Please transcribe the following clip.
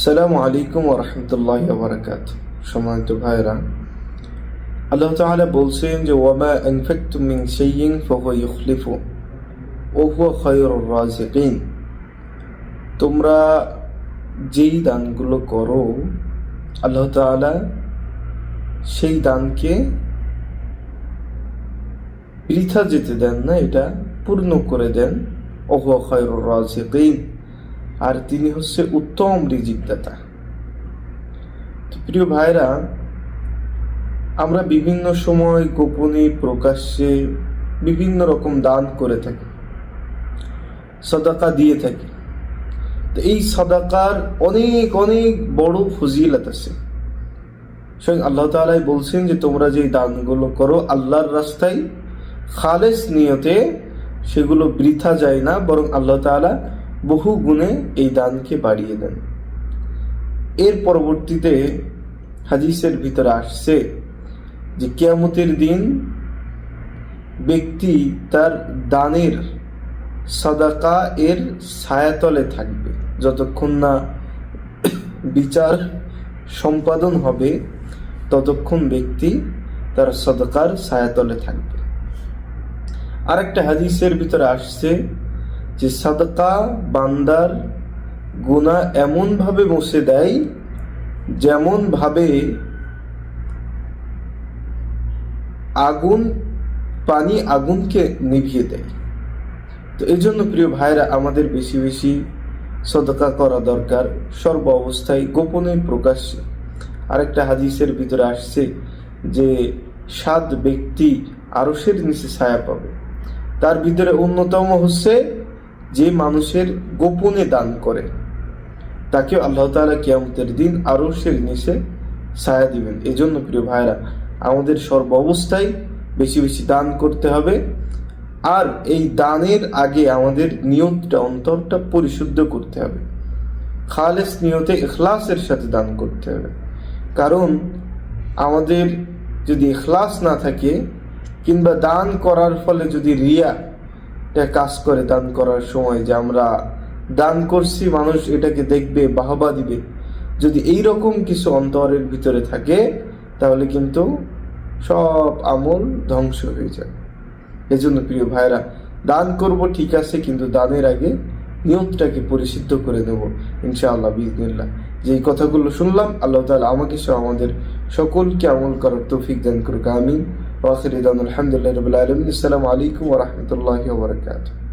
আসসালামু আলাইকুম ওয়া রাহমাতুল্লাহি ওয়া বারাকাতুহু। সম্মানিত ভাইরা, আল্লাহ তাআলা বলছেন যে ওয়ামা আনফাকতুম মিন শাইইন ফাহুয়া ইউখলিফু ওয়া হুয়া খায়রুর রাযিকিন। তোমরা যেই দানগুলো করো আল্লাহ তাআলা সেই দানকে বৃথা যেতে দেন না, এটা পূর্ণ করে দেন। ওয়া হুয়া খায়রুর রাযিকিন, আর তিনি হচ্ছে উত্তম রিজিকদাতা। প্রিয় ভাইরা, আমরা বিভিন্ন সময় গোপনে প্রকাশ্যে বিভিন্ন রকম দান করে থাকি, সাদাকা দিয়ে থাকি। তো এই সাদাকার অনেক অনেক বড় ফজিলত আছে। স্বয়ং আল্লাহ তাআলাই বলছেন যে তোমরা যে দানগুলো করো আল্লাহর রাস্তায় খালেস নিয়তে, সেগুলো বৃথা যায় না, বরং আল্লাহ তাআলা বহু গুণে এই দানকে বাড়িয়ে দেন। এর পরবর্তীতে হাদিসের ভিতরে আসছে যে কিয়ামতের দিন ব্যক্তি তার দানের সাদাকা এর ছায়াতলে থাকবে। যতক্ষণ না বিচার সম্পাদন হবে ততক্ষণ ব্যক্তি তার সাদাকার ছায়াতলে থাকবে। আরেকটা হাদিসের ভিতরে আসছে যে সাদাকা বান্দার গুনাহ এমন ভাবে মুছে দেয় যেমন ভাবে আগুনকে নিভিয়ে দেয়। তো এই জন্য প্রিয় ভাইরা, আমাদের বেশি বেশি সাদাকা করা দরকার, সর্ব অবস্থায়, গোপনে প্রকাশ্যে। আরেকটা হাদিসের ভিতরে আসছে যে 7 ব্যক্তি আরশের নিচে ছায়া পাবে। তার ভিতরে অন্যতম হচ্ছে যে মানুষের গোপনে দান করে, তাকে আল্লাহ তাআলা কিয়ামতের দিন আরশের নিচে ছায়া দিবেন। এজন্য প্রিয় ভাইরা, আমাদের সর্ব অবস্থায় বেশি বেশি দান করতে হবে। আর এই দানের আগে আমাদের নিয়তটা, অন্তরটা পরিশুদ্ধ করতে হবে। খালেস নিয়তে ইখলাসের সাথে দান করতে হবে। কারণ আমাদের যদি ইখলাস না থাকে, কিংবা দান করার ফলে যদি রিয়া কাজ করে দান করার সময়, যে আমরা দান করছি, মানুষ এটাকে দেখবে, বাহবা দিবে, যদি এই রকম কিছু অন্তরের ভিতরে থাকে, তাহলে কিন্তু সব আমল ধ্বংস হয়ে যাবে। এজন্য প্রিয় ভাইরা, দান করব ঠিক আছে, কিন্তু দানের আগে নিয়তটাকে পরিশুদ্ধ করে নেব ইনশাআল্লাহ, বিইজনিল্লাহ। যেই কথাগুলো শুনলাম, আল্লাহ তাআলা আমাকে সহ আমাদের সকলকে আমল করার তৌফিক দান করুক। আমিন। ওয়া আখিরু দাওয়ানা আলহামদুলিল্লাহি রাব্বিল আলামিন। আসসালামু আলাইকুম ওয়া রাহমাতুল্লাহি ওয়া বারাকাতুহু।